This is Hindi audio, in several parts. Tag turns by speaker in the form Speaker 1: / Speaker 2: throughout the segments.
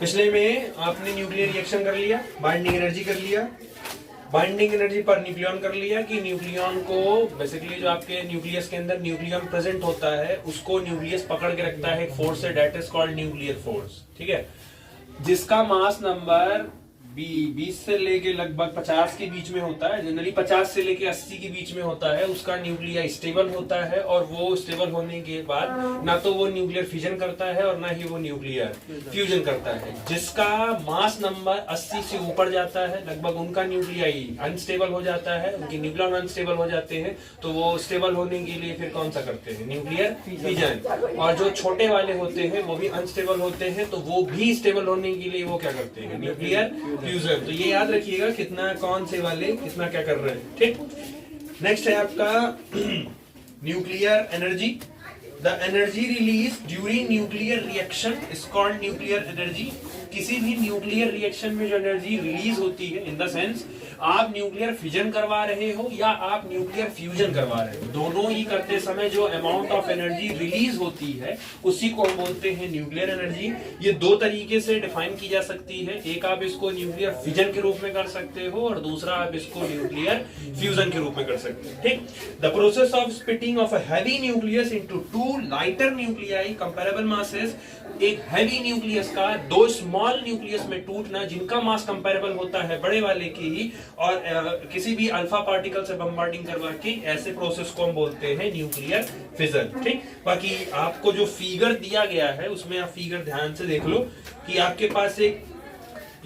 Speaker 1: पिछले में आपने न्यूक्लियर रिएक्शन कर लिया, बाइंडिंग एनर्जी कर लिया, बाइंडिंग एनर्जी पर न्यूक्लियन कर लिया कि न्यूक्लियन को बेसिकली जो आपके न्यूक्लियस के अंदर न्यूक्लियन प्रेजेंट होता है उसको न्यूक्लियस पकड़ के रखता है एक फोर्स से, that is called nuclear force. ठीक है, जिसका मास नंबर 20 से लेके लगभग 50 के बीच में होता है, जनरली 50 से लेके 80 के बीच में होता है, उसका न्यूक्लिया स्टेबल होता है और वो स्टेबल होने के बाद ना तो वो न्यूक्लियर फिजन करता है और ना ही वो न्यूक्लियर फ्यूजन करता है। जिसका मास नंबर 80 से ऊपर जाता है लगभग उनका न्यूक्लिया अनस्टेबल हो जाता है, उनके न्यूक्लियन अनस्टेबल हो जाते हैं, तो वो स्टेबल होने के लिए फिर कौन सा करते हैं, न्यूक्लियर फिजन। और जो छोटे वाले होते हैं वो भी अनस्टेबल होते हैं, तो वो भी स्टेबल होने के लिए वो क्या करते हैं, न्यूक्लियर फ्यूजन। तो ये याद रखिएगा कितना कौन से वाले कितना क्या कर रहे हैं। ठीक, नेक्स्ट है आपका nuclear energy. The energy release during nuclear reaction is called nuclear energy. किसी भी न्यूक्लियर रिएक्शन में जो एनर्जी रिलीज होती है, इन द सेंस आप न्यूक्लियर फिजन करवा रहे हो या आप न्यूक्लियर फ्यूजन करवा रहे हो, दोनों ही करते समय जो अमाउंट ऑफ एनर्जी रिलीज होती है उसी को हम बोलते हैं न्यूक्लियर एनर्जी। ये दो तरीके से डिफाइन की जा सकती है, एक आप इसको न्यूक्लियर फिजन के रूप में कर सकते हो और दूसरा आप इसको न्यूक्लियर फ्यूजन के रूप में कर सकते हो। ठीक, the process of splitting of a heavy nucleus into two lighter nuclei comparable masses. एक हैवी न्यूक्लियस का दो स्मॉल न्यूक्लियस में टूटना जिनका मास कंपैरेबल होता है बड़े वाले की ही, और किसी भी अल्फा पार्टिकल से बम्बार्डिंग करवा के, ऐसे प्रोसेस को हम बोलते हैं न्यूक्लियर फिजन। ठीक, बाकी आपको जो फिगर दिया गया है उसमें आप फिगर ध्यान से देख लो कि आपके पास एक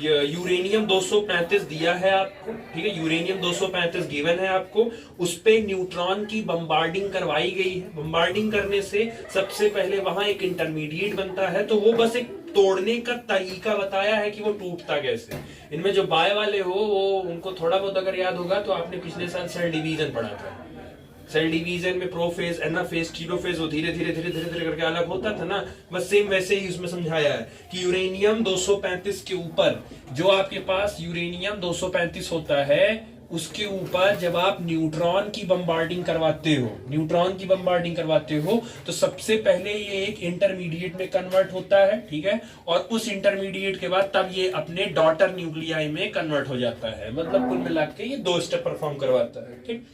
Speaker 1: यूरेनियम 235 दिया है आपको। ठीक है, यूरेनियम 235 गिवन है आपको, उस पे न्यूट्रॉन की बम्बार्डिंग करवाई गई है। बम्बार्डिंग करने से सबसे पहले वहां एक इंटरमीडिएट बनता है, तो वो बस एक तोड़ने का तरीका बताया है कि वो टूटता कैसे। इनमें जो बाय वाले हो वो उनको थोड़ा बहुत अगर याद होगा तो आपने पिछले साल सेल डिवीजन पढ़ा था। सेल डिवीजन में प्रोफेज, एनाफेज, टीलोफेज वो धीरे धीरे धीरे धीरे धीरे करके अलग होता था ना, बस सेम वैसे ही उसमें समझाया है कि यूरेनियम 235 के ऊपर जो आपके पास यूरेनियम 235 होता है उसके ऊपर जब आप न्यूट्रॉन की बम्बार्डिंग करवाते हो, न्यूट्रॉन की बम्बार्डिंग करवाते हो तो सबसे पहले ये एक इंटरमीडिएट में कन्वर्ट होता है। ठीक है, और उस इंटरमीडिएट के बाद तब ये अपने डॉटर न्यूक्लियाई में कन्वर्ट हो जाता है। मतलब कुल मिला के ये दो स्टेप परफॉर्म करवाता है। ठीक,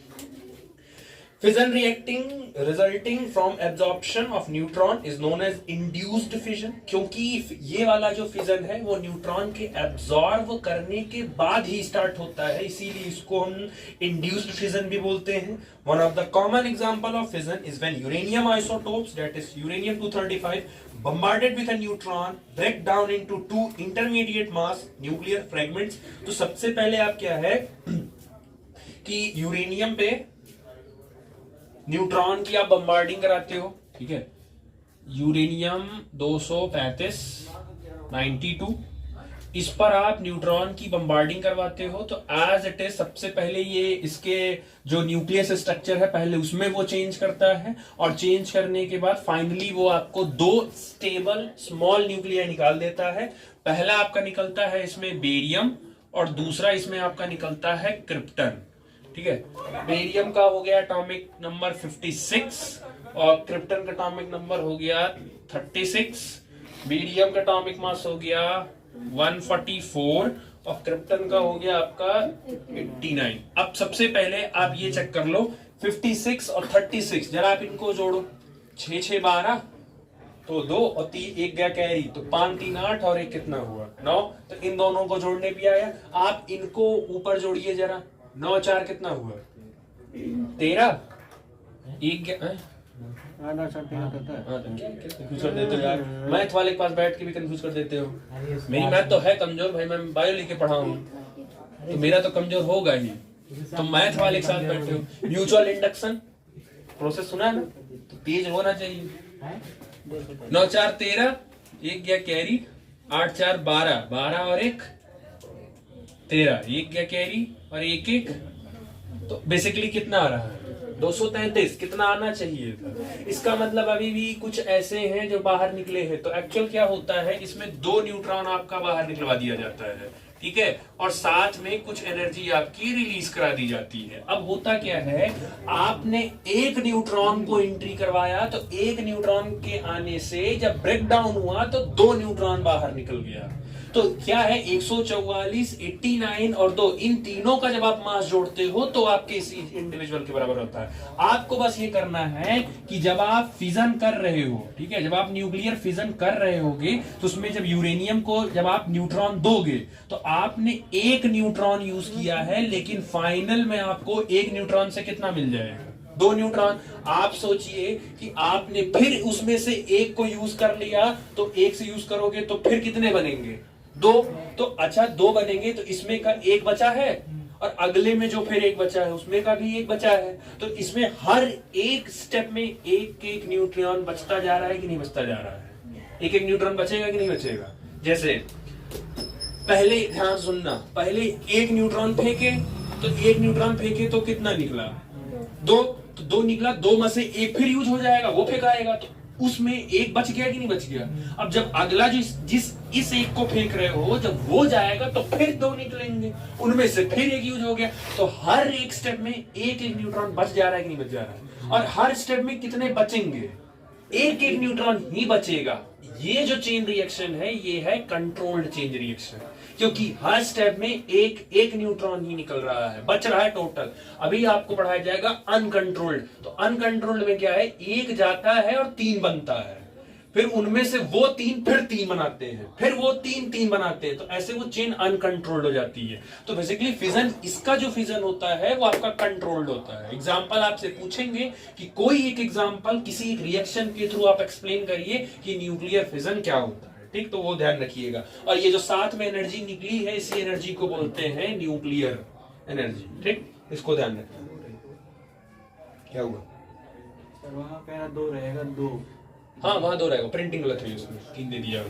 Speaker 1: fission reacting resulting from absorption of neutron is known as induced fission। क्योंकि ये वाला जो फिजन है वो न्यूट्रॉन के एब्जॉर्ब करने के बाद ही स्टार्ट होता है, इसीलिए इसको हम इंड्यूस्ड फिजन भी बोलते हैं। One of the common example of fission is when uranium isotopes that is uranium 235 bombarded with a neutron break down into two intermediate mass nuclear fragments। तो सबसे पहले आप क्या है कि यूरेनियम पे न्यूट्रॉन की आप बम्बार्डिंग कराते हो। ठीक है, यूरेनियम 235 92 इस पर आप न्यूट्रॉन की बम्बार्डिंग करवाते हो, तो एज इट इज सबसे पहले ये इसके जो न्यूक्लियस स्ट्रक्चर है पहले उसमें वो चेंज करता है, और चेंज करने के बाद फाइनली वो आपको दो स्टेबल स्मॉल न्यूक्लिया निकाल देता है। पहला आपका निकलता है इसमें बेरियम और दूसरा इसमें आपका निकलता है क्रिप्टन। ठीक है, बेरियम का हो गया एटॉमिक नंबर 56 और क्रिप्टन का एटॉमिक नंबर हो गया 36। बेरियम का एटॉमिक मास हो गया 144 और क्रिप्टन का हो गया आपका 89। अब सबसे पहले आप ये चेक कर लो 56 और 36, जरा आप इनको जोड़ो, 6 6 12 तो 2 और 3 एक गया कैरी, तो 5 3 8 और एक कितना हुआ 9। तो इन दोनों को जोड़ने भी आया। आप इनको ऊपर जोड़िए जरा, 9 4 कितना हुआ 13, एक कंफ्यूज कर देते हो यार, मैथ वाले के पास बैठ के भी कंफ्यूज कर देते हो। मेरी मैथ तो है कमजोर भाई, मैं बायो लेके पढ़ा हूँ तो मेरा तो कमजोर होगा ही, तो मैथ वाले के साथ बैठे हो। म्यूचुअल इंडक्शन प्रोसेस सुना है ना, तो तेज होना चाहिए। 9 4 13, एक गया कैरी, 8 4 12, 12 और एक 13, एक गया कैरी और एक एक, तो बेसिकली कितना आ रहा है 233। कितना आना चाहिए था, इसका मतलब अभी भी कुछ ऐसे हैं जो बाहर निकले हैं। तो एक्चुअल क्या होता है, इसमें 2 न्यूट्रॉन आपका बाहर निकलवा दिया जाता है। ठीक है, और साथ में कुछ एनर्जी आपकी रिलीज करा दी जाती है। अब होता क्या है, आपने एक न्यूट्रॉन को एंट्री करवाया, तो एक न्यूट्रॉन के आने से जब ब्रेक डाउन हुआ तो 2 न्यूट्रॉन बाहर निकल गया। तो क्या है 144, 89 और 2, इन तीनों का जब आप मास जोड़ते हो तो आपके इस इंडिविजुअल के बराबर होता है। आपको बस ये करना है कि जब आप फिजन कर रहे हो, ठीक है, जब आप न्यूक्लियर फिजन कर रहे होगे तो उसमें जब यूरेनियम को जब आप न्यूट्रॉन दोगे तो आपने एक न्यूट्रॉन यूज किया है, लेकिन फाइनल में आपको एक न्यूट्रॉन से कितना मिल जाएगा? 2 न्यूट्रॉन। आप सोचिए कि आपने फिर उसमें से एक को यूज कर लिया तो एक से यूज करोगे तो फिर कितने बनेंगे? 2। तो अच्छा 2 बनेंगे तो इसमें का एक बचा है और अगले में जो फिर एक बचा है उसमें का भी एक बचा है। तो इसमें हर एक स्टेप में एक एक न्यूट्रॉन बचता जा रहा है कि नहीं बचता जा रहा है? एक एक न्यूट्रॉन बचेगा कि नहीं बचेगा? जैसे पहले ध्यान सुनना, पहले एक न्यूट्रॉन फेंके तो एक न्यूट्रॉन फेंके तो कितना निकला? 2। तो 2 निकला, 2 में से एक फिर यूज हो जाएगा, वो फेंकाएगा तो उसमें एक बच गया कि नहीं बच गया? अब जब अगला जो जिस इस एक को फेंक रहे हो जब वो जाएगा तो फिर 2 निकलेंगे, उनमें से फिर एक यूज हो गया। तो हर एक स्टेप में एक एक न्यूट्रॉन बच जा रहा है कि नहीं बच जा रहा है? और हर स्टेप में कितने बचेंगे? एक एक न्यूट्रॉन ही बचेगा। ये जो चेन रिएक्शन है ये है कंट्रोल्ड चेन रिएक्शन, क्योंकि हर स्टेप में एक एक न्यूट्रॉन ही निकल रहा है, बच रहा है टोटल। अभी आपको पढ़ाया जाएगा अनकंट्रोल्ड। तो अनकंट्रोल्ड में क्या है? एक जाता है और 3 बनता है, फिर उनमें से वो 3 फिर 3 बनाते हैं, फिर वो 3 बनाते हैं, तो ऐसे वो चेन अनकंट्रोल्ड हो जाती है। तो बेसिकली फिजन, इसका जो फिजन होता है वो आपका कंट्रोल्ड होता है। एग्जांपल आपसे पूछेंगे कि कोई एक एग्जांपल किसी एक रिएक्शन के थ्रू आप एक्सप्लेन करिए कि न्यूक्लियर फिजन क्या होता है, ठीक? तो वो ध्यान रखिएगा। और ये जो साथ में एनर्जी निकली है इसी एनर्जी को बोलते हैं न्यूक्लियर एनर्जी, ठीक? इसको ध्यान रखना। क्या हुआ
Speaker 2: सर? वहां पे 2 रहेगा, 2।
Speaker 1: हाँ वहां 2 रहेगा, प्रिंटिंग गलत हुई उसमें, 3 दे दिया।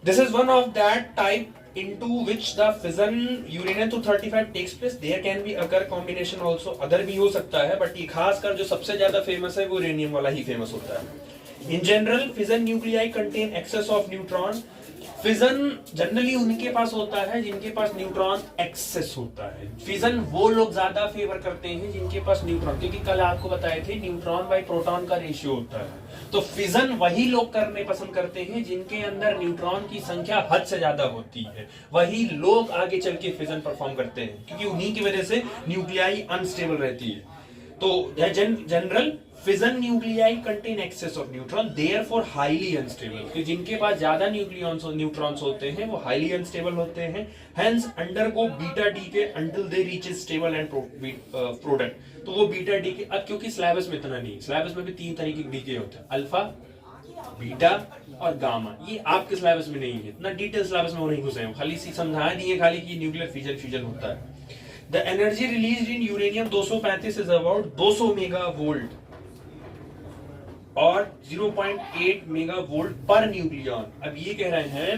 Speaker 1: This is one of that type into which the fission uranium 235 takes place. There can be occur combination also, other भी हो सकता है, बट ये खासकर जो सबसे ज्यादा फेमस है वो यूरेनियम वाला ही फेमस होता है। In general, fission nuclei contain excess of neutron. Fission generally उनके पास होता है जिनके पास न्यूट्रॉन एक्सेस होता है। फिजन वो लोग ज्यादा फेवर करते हैं जिनके पास न्यूट्रॉन, क्योंकि कल आपको बताए थे न्यूट्रॉन बाई प्रोटॉन का रेशियो होता है। तो फिजन वही लोग करने पसंद करते हैं जिनके अंदर न्यूट्रॉन की संख्या हद से ज्यादा होती है, वही लोग आगे चल के फिजन परफॉर्म करते हैं, क्योंकि उन्हीं की वजह से न्यूक्लियाई अनस्टेबल रहती है। तो general fission nuclei contain excess of neutron, therefore highly unstable, कि जिनके पास ज्यादा न्यूट्रॉन्स होते हैं वो हाईली अनस्टेबल होते हैं। Hence undergo beta decay until they reach stable and product. तो वो बीटा डीके, अब क्योंकि स्लैबस में इतना नहीं, स्लैबस में भी 3 तरीके के डीके होते हैं, अल्फा, बीटा और गामा। ये आपके सिलेबस में नहीं है, इतना डिटेल सिलेबस में वो नहीं घुसे हैं, खाली सी समझा दिए खाली कि न्यूक्लियर फ्यूजन होता है। The energy released in uranium 235 is about 200 megavolt और 0.8 मेगावोल्ट पर न्यूक्लियन। अब ये कह रहे हैं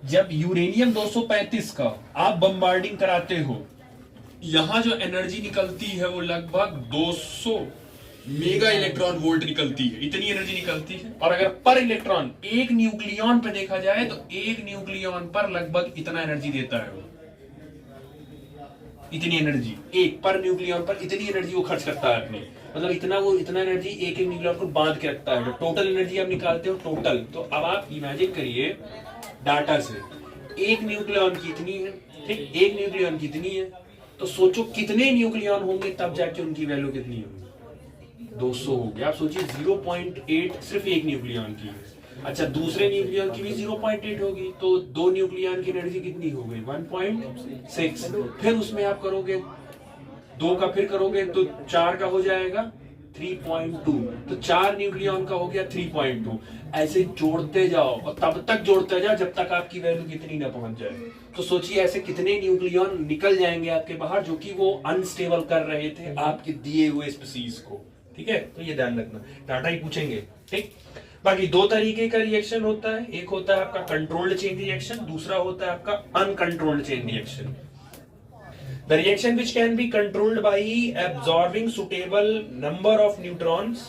Speaker 1: जब यूरेनियम 235 का आप बम्बार्डिंग कराते हो, यहां जो एनर्जी निकलती है वो लगभग 200 मेगा इलेक्ट्रॉन वोल्ट निकलती है, इतनी एनर्जी निकलती है। और अगर पर इलेक्ट्रॉन एक न्यूक्लियन पे देखा जाए तो एक न्यूक्लियन पर लगभग इतना एनर्जी देता है वो, इतनी एनर्जी एक पर न्यूक्लियन पर इतनी एनर्जी वो खर्च करता है अपनी, मतलब इतना एनर्जी एक न्यूक्लियन को बांध के रखता है। टोटल एनर्जी आप निकालते हो टोटल, तो अब आप इमेजिन करिए डाटा से एक न्यूक्लियन की इतनी है, ठीक, एक न्यूक्लियन की इतनी है, तो सोचो कितने न्यूक्लियन होंगे तब जाके उनकी वैल्यू कितनी होगी, 200 हो गया। आप सोचिए 0.8 सिर्फ एक न्यूक्लियन की है। अच्छा दूसरे न्यूक्लियन की भी 0.8 होगी, तो 2 न्यूक्लियन की एनर्जी कितनी हो गई 1.6। फिर उसमें आप करोगे 2 का, फिर करोगे तो 4 का हो जाएगा 3.2, तो 4 न्यूक्लियन का हो गया 3.2। ऐसे जोड़ते जाओ और तब तक जोड़ते जाओ जब तक आपकी वैल्यू कितनी ना पहुंच जाए। तो सोचिए ऐसे कितने न्यूक्लियन निकल जाएंगे आपके बाहर जो कि वो अनस्टेबल कर रहे थे आपके दिए हुए स्पीसीज को, ठीक है। तो ये ध्यान रखना, डाटा ही पूछेंगे, ठीक। बाकी 2 तरीके का रिएक्शन होता है, एक होता है आपका कंट्रोल्ड चेन रिएक्शन, दूसरा होता है आपका uncontrolled chain reaction. The reaction which can be controlled by absorbing suitable number of neutrons.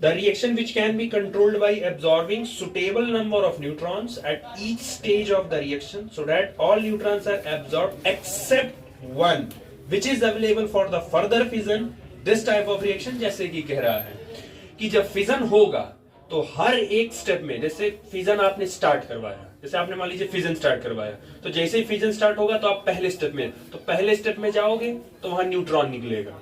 Speaker 1: The reaction which can be controlled by absorbing suitable number of neutrons at each stage of the reaction, so that all neutrons are absorbed except one, which is available for the further fission. This type of reaction, जैसे कि कह रहा है कि जब फिजन होगा तो हर एक स्टेप में, जैसे फिजन आपने स्टार्ट करवाया, जैसे आपने मान लीजिए फिजन स्टार्ट करवाया, तो जैसे ही फिजन स्टार्ट होगा तो आप पहले स्टेप में, तो पहले स्टेप में जाओगे तो वहां न्यूट्रॉन निकलेगा,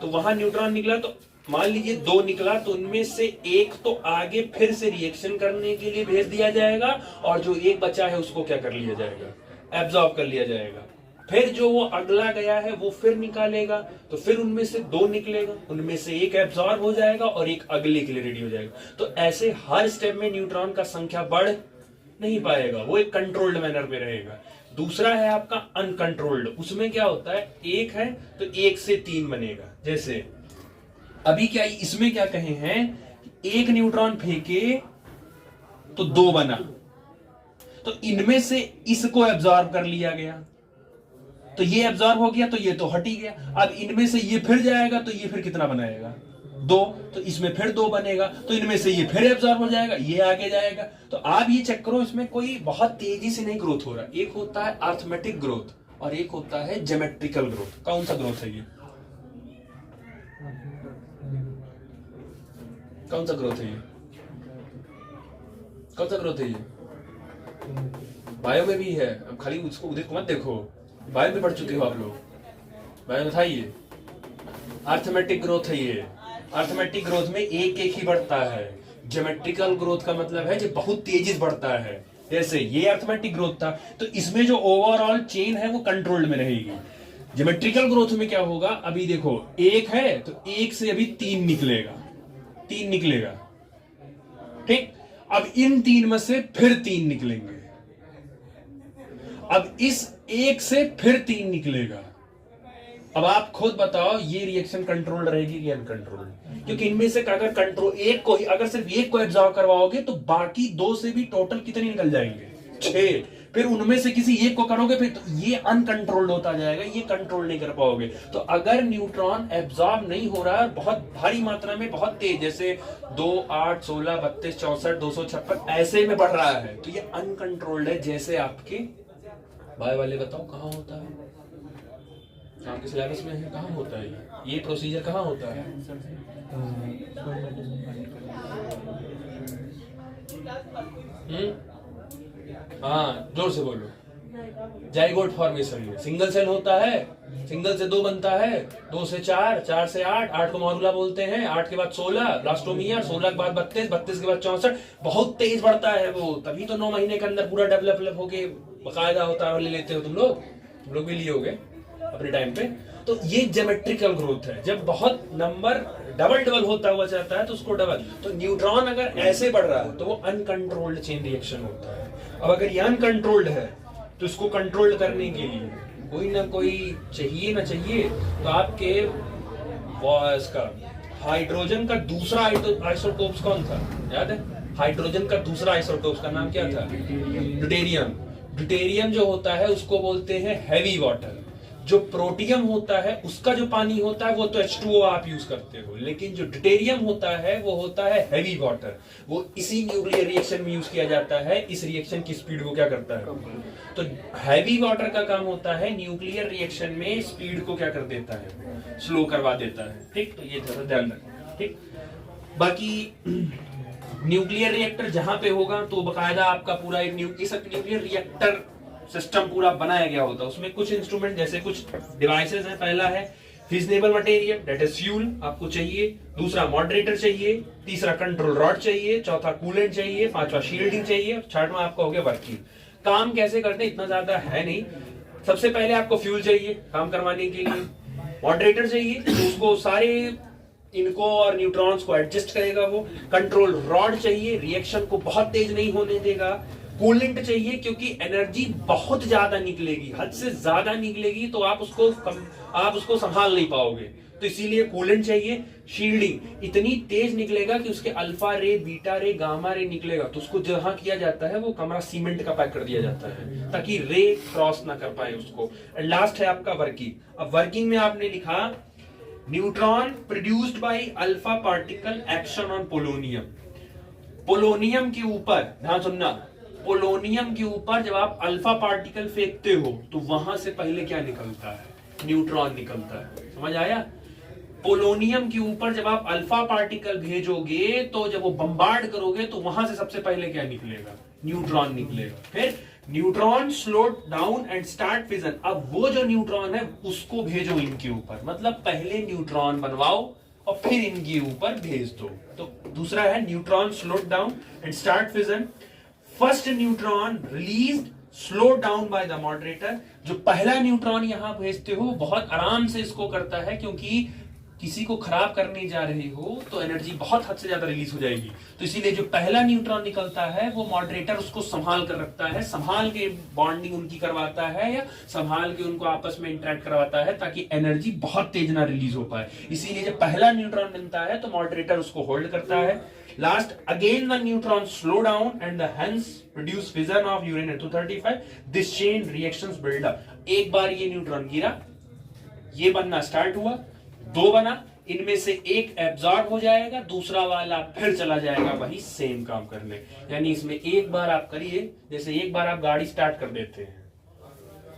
Speaker 1: तो वहां न्यूट्रॉन निकला तो मान लीजिए 2 निकला, तो उनमें से एक तो आगे फिर से रिएक्शन करने के लिए भेज दिया जाएगा, और जो एक बचा है उसको क्या कर लिया जाएगा, एब्जॉर्ब कर लिया जाएगा। फिर जो वो अगला गया है वो फिर निकालेगा, तो फिर उनमें से 2 निकलेगा, उनमें से एक एब्जॉर्ब हो जाएगा और एक अगले के लिए रेडी हो जाएगा। तो ऐसे हर स्टेप में न्यूट्रॉन का संख्या बढ़ नहीं पाएगा, वो एक कंट्रोल्ड मैनर में रहेगा। दूसरा है आपका अनकंट्रोल्ड, उसमें क्या होता है, एक है तो 1 से 3 बनेगा। जैसे अभी क्या इसमें क्या कहे हैं, एक न्यूट्रॉन फेंके तो 2 बना, तो इनमें से इसको एब्जॉर्ब कर लिया गया, तो ये एब्जॉर्ब हो गया, तो ये तो हट ही गया। अब इनमें से ये फिर जाएगा तो ये फिर कितना बनाएगा, 2, तो इसमें फिर 2 बनेगा, तो इनमें से ये फिर एब्जॉर्ब हो जाएगा, ये आगे जाएगा। तो आप ये चेक करो, इसमें कोई बहुत तेजी से नहीं ग्रोथ हो रहा। एक होता है अर्थमेटिक ग्रोथ और एक होता है ज्योमेट्रिकल ग्रोथ। कौन सा ग्रोथ है ये, कौन सा ग्रोथ है ये, कौन सा ग्रोथ है ये? बायो में भी है, अब खाली उसको उधर को मत देखो, बायो में पढ़ चुके हो आप लोग, बायो में था ये अर्थमेटिक ग्रोथ है। ये अर्थमेटिक ग्रोथ में एक एक ही बढ़ता है। ज्योमेट्रिकल ग्रोथ का मतलब है जो बहुत तेजी से बढ़ता है। जैसे ये अर्थमेटिक ग्रोथ था, तो इसमें जो ओवरऑल चेन है वो कंट्रोल्ड में रहेगी। ज्योमेट्रिकल ग्रोथ में क्या होगा, अभी देखो एक है तो एक से अभी 3 निकलेगा, 3 निकलेगा, ठीक। अब इन 3 में से फिर 3 निकलेंगे, अब इस एक से फिर 3 निकलेगा। अब आप खुद बताओ ये रिएक्शन कंट्रोल्ड रहेगी कि अनकंट्रोल्ड? क्योंकि इनमें से अगर कंट्रोल एक को ही, अगर सिर्फ एक को एब्जॉर्ब करवाओगे तो बाकी 2 से भी टोटल कितने निकल जाएंगे, 6। फिर उनमें से किसी एक को करोगे फिर तो ये अनकंट्रोल्ड होता जाएगा, ये कंट्रोल नहीं कर पाओगे। तो अगर न्यूट्रॉन एब्जॉर्ब नहीं हो रहा है बहुत भारी मात्रा में, बहुत तेज, जैसे 2, 8, 16, 32, 64, 256 ऐसे में बढ़ रहा है, तो ये अनकंट्रोल्ड है। जैसे आपके बाय वाले बताओ कहां होता है, आपके सिलेबस में है, कहां होता है ये प्रोसीजर कहां होता है? हाँ जोर से बोलो। जाइगोट फॉर्मेशन में सिंगल सेल होता है, सिंगल से 2 बनता है, 2 से 4, 4 से 8, 8 को मॉर्गुला बोलते हैं, 8 के बाद 16 ब्लास्टोमियर, 16 के बाद 32, 32 के बाद 64। बहुत तेज बढ़ता है वो, तभी तो 9 महीने के अंदर पूरा डेवलप होके बकायदा होता है। ले लेते हो तुम लोग भी लिए होगे अपने टाइम पे। तो ये ज्योमेट्रिकल ग्रोथ है, जब बहुत नंबर डबल होता हुआ जाता है तो उसको डबल। तो न्यूट्रॉन अगर ऐसे बढ़ रहा है तो वो अनकंट्रोल्ड चेन रिएक्शन होता है। अब अगर ये अनकंट्रोल्ड है तो इसको कंट्रोल करने के लिए कोई ना कोई चाहिए ना चाहिए। तो आपके इसका हाइड्रोजन का दूसरा आइसोटोप्स कौन था, याद है? हाइड्रोजन का दूसरा आइसोटोप्स का नाम क्या था? ड्यूटेरियम। ड्यूटेरियम जो होता है उसको बोलते हैं हैवी वाटर। जो प्रोटियम होता है उसका जो पानी होता है वो तो H2O आप यूज करते हो, लेकिन जो ड्यूटेरियम होता है वो होता है हैवी वाटर। वो इसी न्यूक्लियर रिएक्शन में यूज किया जाता है। इस रिएक्शन की स्पीड को क्या करता है? तो हैवी वाटर का काम होता है न्यूक्लियर रिएक्शन में स्पीड को क्या कर देता है? स्लो करवा देता है, ठीक। तो ये जरा ध्यान रखना, ठीक। बाकी न्यूक्लियर रिएक्टर जहां पे होगा तो बकायदा आपका पूरा एक न्यूक्लियर रिएक्टर सिस्टम पूरा बनाया गया होता है। उसमें कुछ इंस्ट्रूमेंट जैसे कुछ डिवाइसेस हैं। पहला है फिजनेबल मटेरियल, दैट इज फ्यूल आपको चाहिए। दूसरा मॉडरेटर चाहिए। तीसरा कंट्रोल रॉड चाहिए। चौथा कूलेंट चाहिए। पांचवा शील्डिंग चाहिए। छठवां आपका हो गया वर्किंग। काम कैसे करते हैं इतना ज्यादा है नहीं। सबसे पहले आपको फ्यूल चाहिए काम करवाने के लिए, मॉडरेटर चाहिए तो उसको सारे इनको और न्यूट्रॉन्स को एडजस्ट करेगा वो। कंट्रोल रॉड चाहिए, रिएक्शन को बहुत तेज नहीं होने देगा। कूलेंट चाहिए क्योंकि एनर्जी बहुत ज्यादा निकलेगी, हद से ज्यादा निकलेगी तो आप उसको संभाल नहीं पाओगे, तो इसीलिए कूलेंट चाहिए। शील्डिंग, इतनी तेज निकलेगा कि उसके अल्फा रे, बीटा रे, गामा रे निकलेगा तो उसको जहां किया जाता है वो कमरा सीमेंट का पैक कर दिया जाता है ताकि रे क्रॉस ना कर पाए उसको। एंड लास्ट है आपका वर्किंग। अब वर्किंग में आपने लिखा neutron produced by alpha particle action on polonium. Polonium के ऊपर ध्यान सुनना, पोलोनियम के ऊपर जब आप अल्फा पार्टिकल फेंकते हो तो वहां से पहले क्या निकलता है? न्यूट्रॉन निकलता है। समझ आया? पोलोनियम के ऊपर जब आप अल्फा पार्टिकल भेजोगे तो जब वो बम्बार्ड करोगे तो वहां से सबसे पहले क्या निकलेगा, न्यूट्रॉन निकलेगा। फिर neutron slow down and start fission, अब वो जो न्यूट्रॉन है उसको भेजो इनके ऊपर, मतलब पहले न्यूट्रॉन बनवाओ और फिर इनके ऊपर भेज दो। तो दूसरा है neutron slow down and start fission. First neutron released slow down by the moderator, जो पहला न्यूट्रॉन यहां भेजते हो बहुत आराम से इसको करता है, क्योंकि किसी को खराब करने जा रहे हो तो एनर्जी बहुत हद से ज्यादा रिलीज हो जाएगी। तो इसीलिए जो पहला न्यूट्रॉन निकलता है वो मॉडरेटर उसको संभाल कर रखता है, संभाल के बॉन्डिंग उनकी करवाता है या संभाल के उनको आपस में इंटरेक्ट करवाता है ताकि एनर्जी बहुत तेज ना रिलीज हो पाए। इसीलिए जब पहला न्यूट्रॉन बनता है तो मॉडरेटर उसको होल्ड करता है। Last again the neutron slow down and the hence produce fission of uranium 235, this chain reactions build up. एक बार ये न्यूट्रॉन गिरा, ये बनना स्टार्ट हुआ, दो बना, इनमें से एक एब्जॉर्ब हो जाएगा, दूसरा वाला फिर चला जाएगा वही सेम काम करने। यानी इसमें एक बार आप करिए, जैसे एक बार आप गाड़ी स्टार्ट कर देते हैं,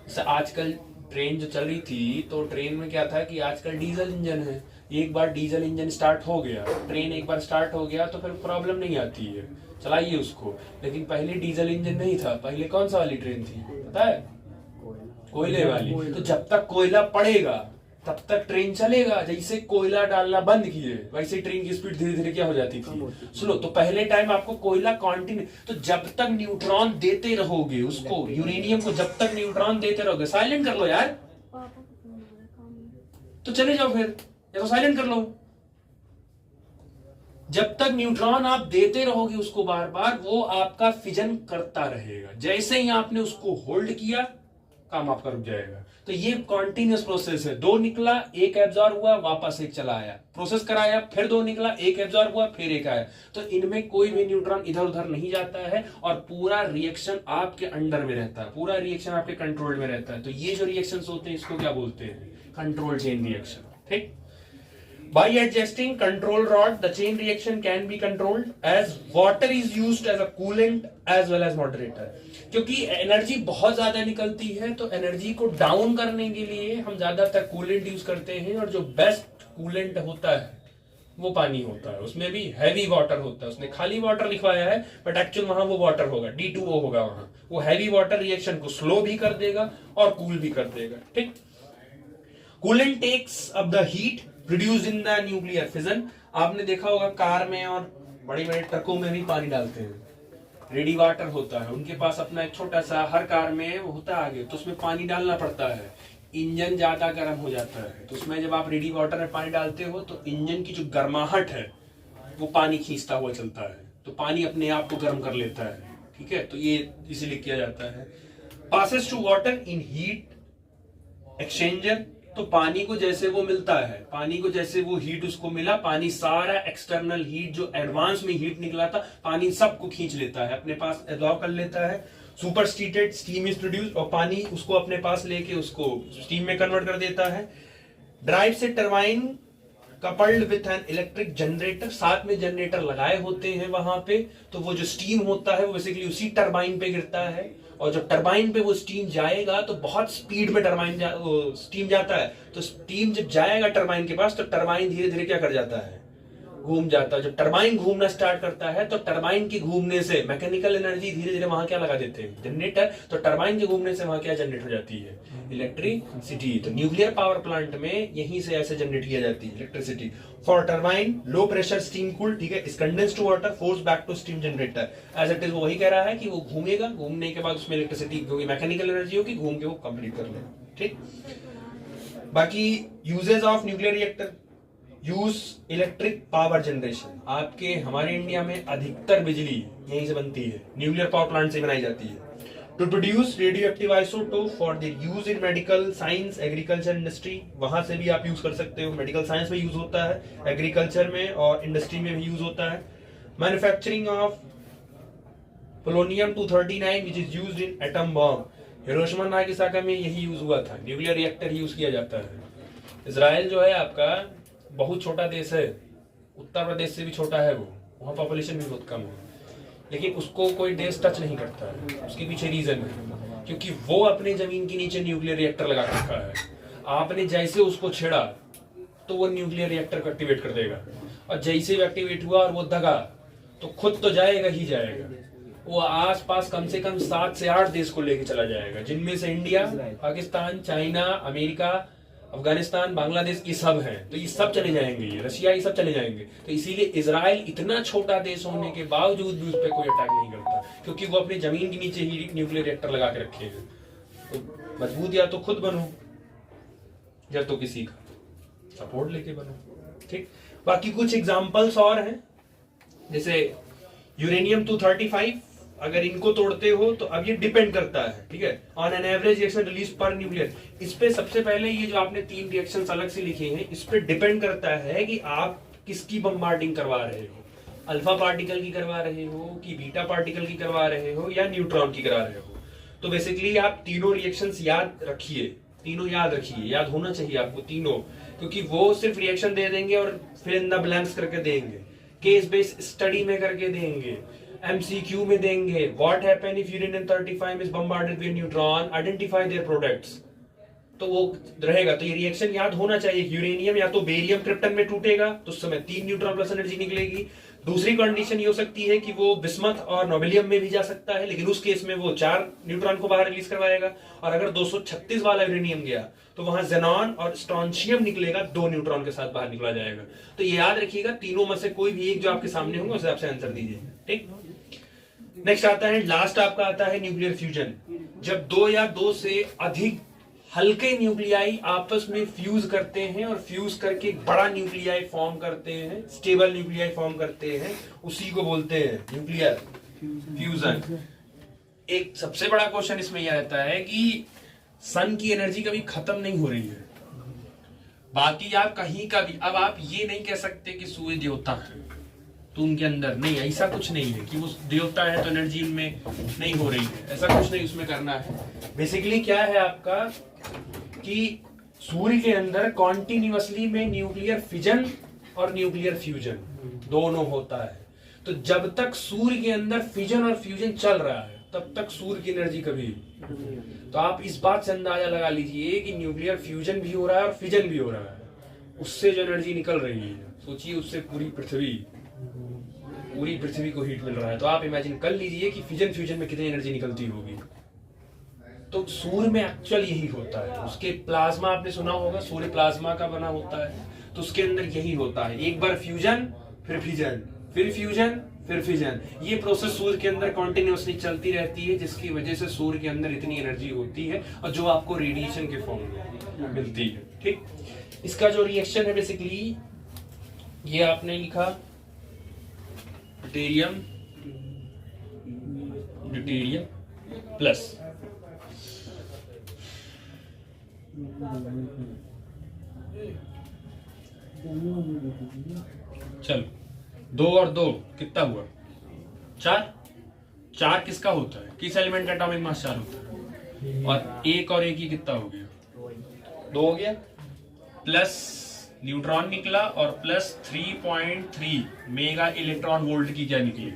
Speaker 1: जैसे आजकल ट्रेन जो चल रही थी तो ट्रेन में क्या था कि आजकल डीजल इंजन है, एक बार डीजल इंजन स्टार्ट हो गया, ट्रेन एक बार स्टार्ट हो गया तो फिर प्रॉब्लम नहीं आती है, चलाइए उसको। लेकिन पहले डीजल इंजन नहीं था, पहले कौन सा वाली ट्रेन थी पता है, कोयले वाली। तो जब तक कोयला पड़ेगा तब तक ट्रेन चलेगा, जैसे कोयला डालना बंद किए वैसे ट्रेन की स्पीड धीरे धीरे क्या हो जाती थी, सुनो। तो पहले टाइम आपको कोयला कंटिन्यू, तो जब तक न्यूट्रॉन देते रहोगे उसको, यूरेनियम को जब तक न्यूट्रॉन देते रहोगे, साइलेंट कर लो यार, तो चले जाओ फिर, या तो साइलेंट कर लो। जब तक न्यूट्रॉन आप देते रहोगे उसको बार बार, वो आपका फिजन करता रहेगा। जैसे ही आपने उसको होल्ड किया काम आपका रुक जाएगा। तो ये कॉन्टिन्यूस प्रोसेस है, दो निकला, एक एब्जॉर्ब हुआ, वापस एक चला आया, प्रोसेस कराया, फिर दो निकला, एक एब्जॉर्ब हुआ, फिर एक आया। तो इनमें कोई भी न्यूट्रॉन इधर उधर नहीं जाता है और पूरा रिएक्शन आपके अंडर में रहता है, पूरा रिएक्शन आपके कंट्रोल में रहता है। तो ये जो रिएक्शंस होते हैं इसको क्या बोलते हैं, कंट्रोल चेन रिएक्शन। ठीक, by adjusting control rod the chain reaction can be controlled as water is used as a coolant as well as moderator। क्योंकि एनर्जी बहुत ज्यादा निकलती है तो एनर्जी को डाउन करने के लिए हम ज्यादातर कूलेंट यूज करते हैं, और जो बेस्ट कूलेंट होता है वो पानी होता है, उसमें भी हैवी वाटर होता है। उसने खाली वाटर लिखवाया है बट एक्चुअल वहां वो वाटर होगा, D2O होगा वहां। वो हैवी वाटर रिएक्शन को स्लो भी कर देगा और कूल भी कर देगा। ठीक, coolant takes up the heat produce in the nuclear fission. आपने देखा होगा कार में और बड़े बड़े ट्रकों में भी पानी डालते हैं, रेडी वाटर होता है उनके पास अपना एक छोटा सा, हर कार में होता है आगे, तो उसमें पानी डालना पड़ता है। इंजन ज्यादा गर्म हो जाता है तो उसमें जब आप रेडी वाटर में पानी डालते हो तो इंजन की जो गर्माहट है वो पानी खींचता हुआ चलता है, तो पानी अपने आप को गर्म कर लेता है। ठीक है, तो ये इसीलिए किया जाता है। Passes to water in heat exchanger, तो पानी को जैसे वो मिलता है, पानी को जैसे वो हीट उसको मिला, पानी सारा एक्सटर्नल हीट जो एडवांस में हीट निकला था पानी सबको खींच लेता है, अपने पास एब्जॉर्ब कर लेता है। सुपर स्टीटेड स्टीम इज प्रोड्यूस, और पानी उसको अपने पास लेके उसको स्टीम में कन्वर्ट कर देता है। ड्राइव से turbine coupled with an electric generator, साथ में जनरेटर लगाए होते हैं वहां पे, तो वो जो स्टीम होता है वो बेसिकली उसी टरबाइन पे गिरता है, और जब टरबाइन पे वो स्टीम जाएगा तो बहुत स्पीड में स्टीम जाता है। तो स्टीम जब जाएगा टरबाइन के पास तो टरबाइन धीरे धीरे क्या कर जाता है, घूम जाता है। जब टरबाइन घूमना स्टार्ट करता है तो टरबाइन के घूमने से मैकेनिकल एनर्जी धीरे धीरे वहां क्या लगा देते हैं, जनरेटर, तो टरबाइन के घूमने से वहां क्या जनरेट हो जाती है, इलेक्ट्रिसिटी। तो न्यूक्लियर पावर प्लांट में यहीं से ऐसे जनरेट किया जाती है electricity. For turbine low pressure steam cool, ठीक है, is condensed to water force back to steam generator as it is. वो वही कह रहा है कि वो घूमेगा, घूमने के बाद उसमें इलेक्ट्रिसिटी क्योंकि मैकेनिकल एनर्जी होगी, घूम के वो कंप्लीट कर लेगा। ठीक, बाकी uses of nuclear reactor, use electric power generation. आपके हमारे इंडिया में अधिकतर बिजली यहीं से बनती है, न्यूक्लियर पावर प्लांट से बनाई जाती है। To produce radioactive isotope for the use in medical science agriculture industry, वहां से भी आप यूज कर सकते हो, मेडिकल साइंस में यूज होता है, एग्रीकल्चर में और इंडस्ट्री में भी यूज होता है। Manufacturing of polonium 239 which is used in atom bomb, Hiroshima Nagasaki में यही यूज हुआ था, न्यूक्लियर रिएक्टर यूज किया जाता है। इजराइल जो है आपका बहुत छोटा देश है, उत्तर प्रदेश से भी छोटा है वो, वहाँ पॉपुलेशन भी बहुत कम है, लेकिन उसको कोई देश टच नहीं करता है। उसके पीछे रीजन है क्योंकि वो अपने जमीन के नीचे न्यूक्लियर रिएक्टर लगा रखा है। आपने जैसे उसको छेड़ा तो वो न्यूक्लियर रिएक्टर को एक्टिवेट कर देगा, और जैसे ही एक्टिवेट हुआ और वो दगा तो खुद तो जाएगा ही जाएगा, वो आसपास कम से कम 7 से 8 देश को लेके चला जाएगा, जिनमें से India, Pakistan, China, America, Afghanistan, Bangladesh, ये सब हैं। तो ये सब चले जाएंगे, ये रशिया, ये सब चले जाएंगे। तो इसीलिए इजराइल इतना छोटा देश होने के बावजूद भी उस पर कोई अटैक नहीं करता, क्योंकि वो अपनी जमीन के नीचे ही न्यूक्लियर रिएक्टर लगा के रखे हैं। तो मजबूत या तो खुद बनो या तो किसी का सपोर्ट लेके बनो, ठीक। बाकी कुछ एग्जांपल्स और हैं, जैसे यूरेनियम 235, अगर इनको तोड़ते हो तो अब ये डिपेंड करता है, ठीक है, on an average reaction release पर न्यूक्लियर। इस पे सबसे पहले ये जो आपने 3 रिएक्शंस अलग से लिखे हैं, इस पे डिपेंड करता है कि आप किसकी बम्बार्डिंग करवा रहे हो, अल्फा पार्टिकल की करवा रहे हो कि बीटा पार्टिकल की करवा रहे हो या न्यूट्रॉन की करा रहे हो। तो बेसिकली आप तीनों रिएक्शंस याद रखिए, तीनों याद रखिए, याद होना चाहिए आपको तीनों, क्योंकि वो सिर्फ रिएक्शन दे देंगे और फिर इन द ब्लैंक्स करके देंगे, केस बेस्ड स्टडी में करके देंगे, MCQ में देंगे, what happen if uranium 35 is bombarded with neutron, identify their products, तो वो रहेगा। तो ये रिएक्शन याद होना चाहिए, यूरेनियम या तो बेरियम क्रिप्टन में टूटेगा तो उस समय 3 न्यूट्रॉन प्लस एनर्जी निकलेगी। दूसरी कंडीशन ये हो सकती है कि वो बिस्मथ और नोबेलियम में भी जा सकता है, लेकिन उस केस में वो 4 न्यूट्रॉन को बाहर रिलीज करवाएगा। और अगर 236 वाला यूरेनियम गया तो वहां जेनॉन और स्ट्रॉन्शियम निकलेगा, 2 न्यूट्रॉन के साथ बाहर निकला जाएगा। तो ये याद रखिएगा, तीनों में से कोई भी एक जो आपके सामने होंगे उस हिसाब से आंसर दीजिए, ठीक। नेक्स्ट आता है, लास्ट आपका आता है न्यूक्लियर फ्यूजन। जब 2 या 2 से अधिक हल्के न्यूक्लियाई आपस में फ्यूज करते हैं और फ्यूज करके एक बड़ा न्यूक्लियाई फॉर्म करते हैं, स्टेबल न्यूक्लियाई फॉर्म करते हैं, उसी को बोलते हैं न्यूक्लियर फ्यूजन। एक सबसे बड़ा क्वेश्चन इसमें यह रहता है कि सन की एनर्जी कभी खत्म नहीं हो रही है, बाकी आप कहीं का भी, अब आप ये नहीं कह सकते कि सूर्य देवता है तो उनके अंदर नहीं, ऐसा कुछ नहीं है कि वो देवता है तो एनर्जी इनमें नहीं हो रही है, ऐसा कुछ नहीं उसमें करना है। बेसिकली क्या है आपका कि सूर्य के अंदर कॉन्टिन्यूअसली में न्यूक्लियर फिजन और न्यूक्लियर फ्यूजन दोनों होता है। तो जब तक सूर्य के अंदर फिजन और फ्यूजन चल रहा है तब तक सूर्य की एनर्जी कभी, तो आप इस बात से अंदाजा लगा लीजिए कि न्यूक्लियर फ्यूजन भी हो रहा है और फिजन भी हो रहा है, उससे जो एनर्जी निकल रही है, सोचिए उससे पूरी पृथ्वी को हीट मिल रहा है। तो आप इमेजिन कर लीजिए कि फिजन फ्यूजन में कितनी एनर्जी निकलती होगी। तो सूर्य में एक्चुअल यही होता है, उसके प्लाज्मा आपने सुना होगा, सूर्य प्लाज्मा का बना होता है, तो उसके अंदर यही होता है, एक बार फ्यूजन फिर फिजन फिर फ्यूजन फिर फिजन, ये प्रोसेस सूर्य के अंदर कॉन्टिन्यूअसली चलती रहती है, जिसकी वजह से सूर्य के अंदर इतनी एनर्जी होती है और जो आपको रेडिएशन के फॉर्म में मिलती है, ठीक। इसका जो रिएक्शन है बेसिकली ये आपने लिखा ड्यूटेरियम प्लस, चलो 2 और 2 कितना हुआ, 4 किसका होता है, किस एलिमेंट का एटॉमिक मास 4 होता है, और 1 और 1 ही कितना हो गया, 2 हो गया, प्लस न्यूट्रॉन निकला और प्लस 3.3 मेगा इलेक्ट्रॉन वोल्ट की क्या निकली,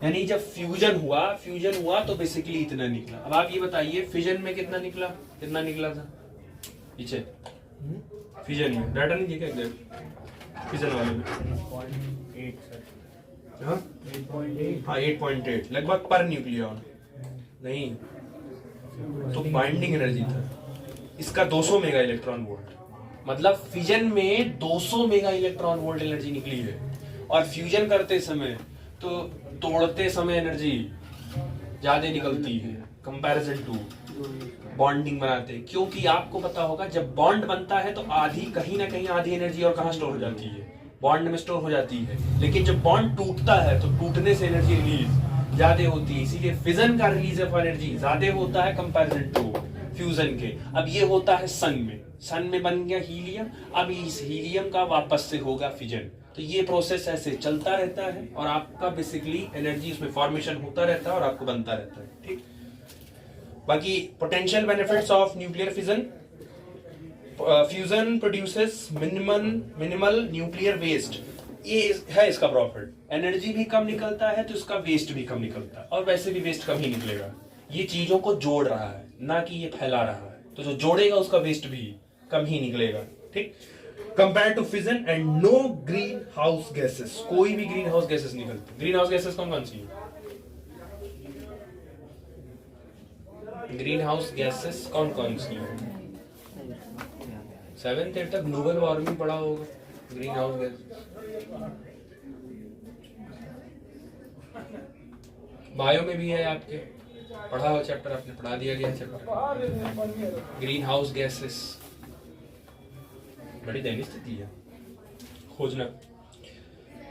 Speaker 1: यानी जब फ्यूजन हुआ तो बेसिकली इतना निकला। अब आप ये बताइए फिजन में कितना निकला था पीछे, फिजन में डाटा नहीं देखा एग्जैक्ट, फिजन वाले में 8.8 लगभग पर न्यूक्लियॉन नहीं, तो बाइंडिंग एनर्जी था इसका 200 मेगा इलेक्ट्रॉन वोल्ट, मतलब फिजन में 200 मेगा इलेक्ट्रॉन वोल्ट एनर्जी निकली है, और फ्यूजन करते समय तो तोड़ते समय एनर्जी ज्यादा निकलती है कंपैरिजन टू बॉन्डिंग बनाते, क्योंकि आपको पता होगा जब बॉन्ड बनता है तो आधी कहीं ना कहीं आधी एनर्जी और कहाँ स्टोर हो जाती है, बॉन्ड में स्टोर हो जाती है, लेकिन जब बॉन्ड टूटता है तो टूटने से एनर्जी रिलीज ज्यादा होती है, इसीलिए फिजन का रिलीज ऑफ एनर्जी ज्यादा होता है कंपैरिजन टू फ्यूजन के। अब ये होता है सन में बन गया हीलियम, अब इस हीलियम का वापस से होगा फिजन, तो ये प्रोसेस ऐसे चलता रहता है और आपका बेसिकली एनर्जी उसमें फॉर्मेशन होता रहता है और आपको बनता रहता है, ठीक। बाकी potential benefits of nuclear fission, fusion produces minimal nuclear waste, ये है इसका प्रॉफिट, एनर्जी भी कम निकलता है तो इसका वेस्ट भी कम निकलता है, और वैसे भी वेस्ट कम ही निकलेगा, ये चीजों को जोड़ रहा है ना कि ये फैला रहा है, तो जो जोड़ेगा उसका वेस्ट भी कम ही निकलेगा, ठीक। Compare to fission and no greenhouse gases, कोई भी ग्रीन हाउस गैसेस निकलती। ग्रीन हाउस गैसेस कौन कौन सी है? ग्रीन हाउस गैसेस कौन कौन सी है? 7th 8th तक ग्लोबल वार्मिंग पढ़ा होगा ग्रीन हाउस गैस। बायो में भी है आपके, पढ़ा हो चैप्टर, आपने पढ़ा दिया गया चैप्टर ग्रीन हाउस गैसेस। बड़ी दैनिक स्थिति है खोजना।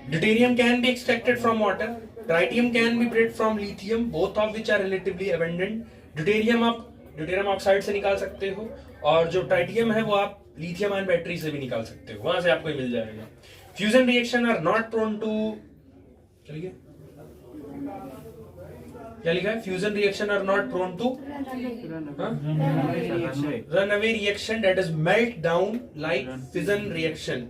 Speaker 1: Deuterium can be extracted from water, tritium can be bred from lithium, both of which are relatively abundant. Deuterium आप ड्यूटेरियम ऑक्साइड से निकाल सकते हो, और जो ट्राइटियम है वो आप लिथियम आयन बैटरी से भी निकाल सकते हो, वहां से आपको मिल जाएगा। Fusion reaction are not prone to, चलिए क्या लिखा है? Fusion reaction are not prone to runaway reaction that is meltdown like fission reaction.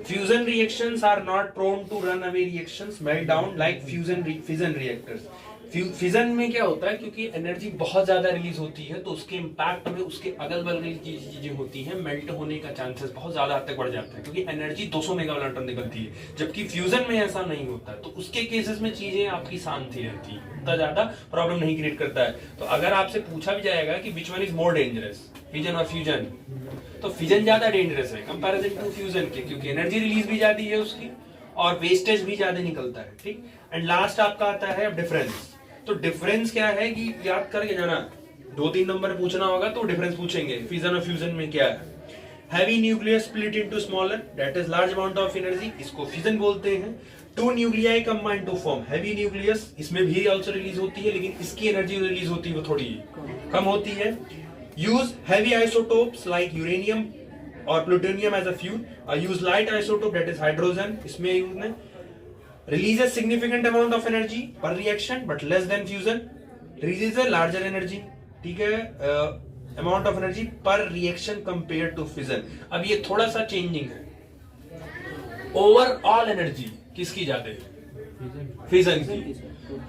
Speaker 1: Fusion reactions are not prone to runaway reactions meltdown like fission reactors. Fission में क्या होता है, क्योंकि एनर्जी बहुत ज्यादा रिलीज होती है तो उसके इम्पैक्ट में उसके अगल बगल की चीजें होती हैं, मेल्ट होने का चांसेस बहुत ज्यादा हद तक बढ़ जाता है, क्योंकि एनर्जी 200 मेगावाट निकलती है, जबकि फ्यूजन में ऐसा नहीं होता है। तो उसके केसेस में चीजें आपकी शांति रहती है, उतना ज्यादा प्रॉब्लम नहीं क्रिएट करता है। तो अगर आपसे पूछा भी जाएगा कि which one is more dangerous, fission और फ्यूजन, तो फिजन ज्यादा डेंजरस है कंपैरिजन टू फ्यूजन के, क्योंकि एनर्जी रिलीज भी ज्यादा है उसकी और वेस्टेज भी ज्यादा निकलता है। ठीक, एंड लास्ट आपका आता है डिफरेंस। तो डिफरेंस क्या है कि याद करके जाना, 2-3 नंबर पूछना होगा तो डिफरेंस पूछेंगे फिजन और फ्यूजन में क्या है। Heavy nucleus split into smaller that is large amount of energy, इसको फिजन बोलते हैं। 2 nuclei combine to form heavy nucleus, इसमें भी आल्सो रिलीज होती है, लेकिन इसकी एनर्जी रिलीज होती है वो थोड़ी कम होती है। Use heavy isotopes like uranium और प्लूटोनियम एज अ फ्यूल, और use light isotope that is hydrogen, इसमें यूज ने releases significant amount of energy per reaction but less than fusion, releases a larger energy, ठीक है, amount of energy per reaction compared to fission। अब ये थोड़ा सा चेंजिंग है। ओवरऑल एनर्जी किसकी जाते है? फिजन की,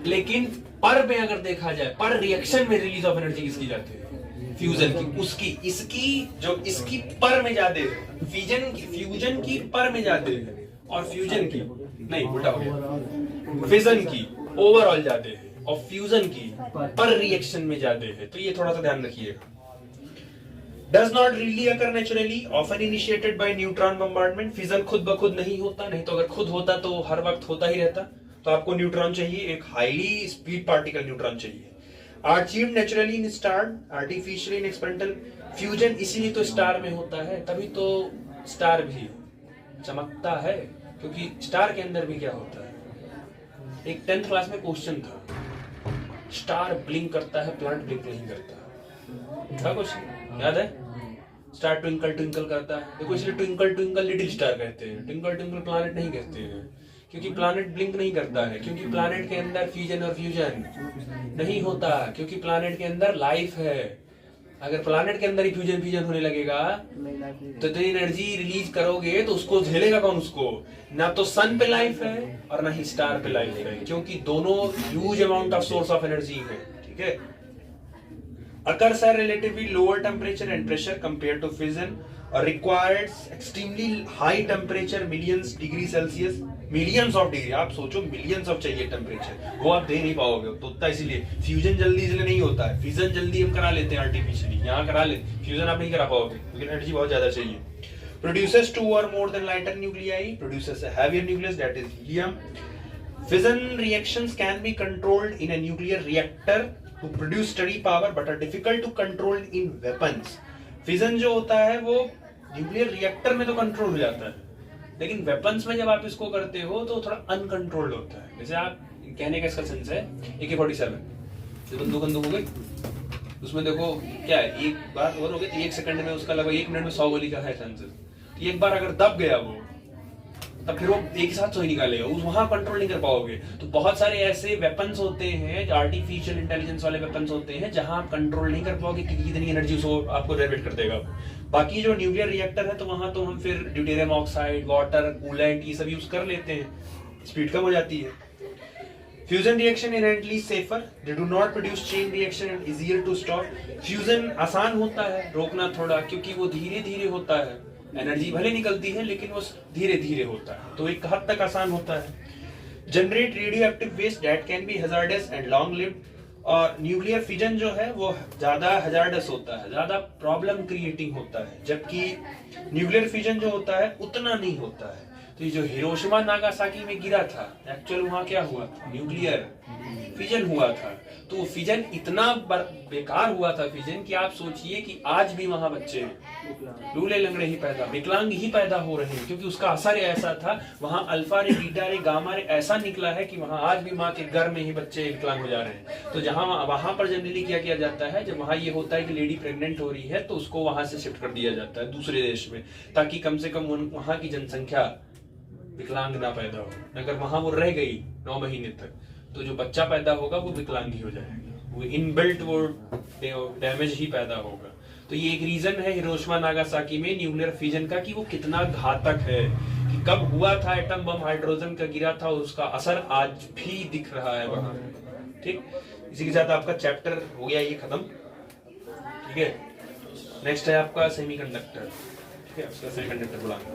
Speaker 1: लेकिन पर में अगर देखा जाए पर रिएक्शन में रिलीज ऑफ एनर्जी किसकी जाती है? फ्यूजन की। उसकी इसकी जो इसकी पर में जाते हैं, फ्यूजन की पर में जाते हैं, और फ्यूजन की नहीं, उल्टा हो गया, फिजन की ओवरऑल जाते हैं और फ्यूजन की पर रिएक्शन में जाते हैं। तो ये थोड़ा सा ध्यान रखिएगा। Does not really occur naturally, often initiated by neutron bombardment. Fission खुद ब खुद नहीं होता, नहीं तो अगर खुद होता तो हर वक्त होता ही रहता। तो आपको न्यूट्रॉन चाहिए, एक हाईली स्पीड पार्टिकल न्यूट्रॉन चाहिए। Achieved naturally in star, artificially in experimental. Fusion इसीलिए तो स्टार में होता है, तभी तो स्टार भी चमकता है, क्योंकि स्टार के अंदर भी क्या होता है। एक 10th क्लास में क्वेश्चन था, स्टार ब्लिंक करता है, प्लांट ब्लिंक नहीं करता, था क्वेश्चन, याद है? स्टार ट्विंकल ट्विंकल करता है, देखो इसलिए ट्विंकल ट्विंकल लिटिल स्टार कहते हैं, ट्विंकल ट्विंकल प्लैनेट नहीं कहते हैं, क्योंकि प्लैनेट ब्लिंक नहीं करता है, क्योंकि प्लैनेट के अंदर फ्यूजन और फ्यूजन नहीं होता, क्योंकि प्लैनेट के अंदर लाइफ है। अगर प्लैनेट के अंदर ही फ्यूजन फ्यूजन होने लगेगा तो एनर्जी रिलीज करोगे तो उसको झेलेगा कौन? उसको ना तो सन पे लाइफ है और ना ही स्टार पे लाइफ है, क्योंकि दोनों huge amount of source of energy है। ठीक है, occurs at relatively lower temperature and pressure compared to fission, or requires extremely high temperature, millions degree Celsius, millions of degree। आप सोचो millions of चाहिए टेम्परेचर, वो आप दे नहीं पाओगे तो उतना, इसीलिए फ्यूजन जल्दी इसलिए नहीं होता है। फिजन जल्दी हम करा लेते हैं आर्टिफिशियली, यहाँ करा लेते, फ्यूजन आप नहीं करा पाओगे क्योंकि एनर्जी बहुत ज्यादा चाहिए। Produces 2 or more than lighter nuclei, produces a heavier nucleus that is helium। Fission reactions can be controlled in a nuclear reactor to produce steady power but are difficult to control in weapons। Fission जो होता है वो न्यूक्लियर रिएक्टर में तो कंट्रोल हो जाता है, लेकिन वेपन्स में जब आप इसको करते हो तो थोड़ा अनकंट्रोल्ड होता है। जैसे आप कहने का इसका सेंस है AK-47 बंदूक हो गई, उसमें देखो क्या है, एक बार और हो गई तो 1 सेकंड में उसका लगभग 1 मिनट में 100 गोली का है चांसेस। एक बार अगर दब गया वो, तब फिर वो एक साथ सो ही निकालेगा, उस वहां कंट्रोल नहीं कर पाओगे। तो बहुत सारे ऐसे वेपन्स होते हैं जो आर्टिफिशियल इंटेलिजेंस वाले वेपन्स होते हैं, जहां आप कंट्रोल नहीं कर पाओगे कि कितनी एनर्जी उसको आपको जनरेट कर देगा। बाकी जो न्यूक्लियर रिएक्टर है तो वहां तो हम फिर ड्यूटेरियम ऑक्साइड, वाटर, कूलेंट ये सब यूज कर लेते हैं, स्पीड कम हो जाती है। Fusion reaction inherently safer, they do not produce chain reaction and easier to stop. Fusion आसान होता है रोकना थोड़ा, क्योंकि वो धीरे धीरे होता है, एनर्जी भले निकलती है लेकिन वो धीरे धीरे होता है, तो एक हद तक आसान होता है। Generate radioactive waste that can be hazardous and long lived. और न्यूक्लियर फिजन जो है वो ज्यादा हैजार्डस होता है, ज्यादा प्रॉब्लम क्रिएटिंग होता है, जबकि न्यूक्लियर फिजन जो होता है उतना नहीं होता है। तो ये जो हिरोशिमा नागासाकी में गिरा था, एक्चुअल वहां क्या हुआ था, न्यूक्लियर फिजन हुआ था। तो फिजन इतना बेकार हुआ था फिजन कि आप सोचिए कि आज भी वहां बच्चे लूले लंगड़े ही पैदा, विकलांग ही पैदा हो रहे हैं, क्योंकि उसका असर ऐसा था। वहां अल्फा रे, बीटा रे, गामा रे ऐसा निकला है कि वहां आज भी माँ के गर्भ में ही बच्चे विकलांग हो जा रहे हैं। तो जहां वहां पर जनरली क्या किया जाता है, जब वहां ये होता है कि लेडी प्रेग्नेंट हो रही है तो उसको वहां से शिफ्ट कर दिया जाता है दूसरे देश में, ताकि कम से कम वहां की जनसंख्या विकलांग ना पैदा हो। अगर वहां वो रह गई 9 महीने तक तो जो बच्चा पैदा होगा वो विकलांग ही हो जाएगा, वो इनबिल्ट वो डैमेज ही पैदा होगा। तो ये एक रीजन है हिरोशिमा नागासाकी में न्यूक्लियर फिजन का कि वो कितना घातक है, कि कब हुआ था एटम बम हाइड्रोजन का गिरा था, उसका असर आज भी दिख रहा है वहां। ठीक, इसी के साथ आपका चैप्टर हो गया ये खत्म। ठीक है, नेक्स्ट है आपका सेमीकंडक्टर। ठीक है, उसका सेमीकंडक्टर बुलाना।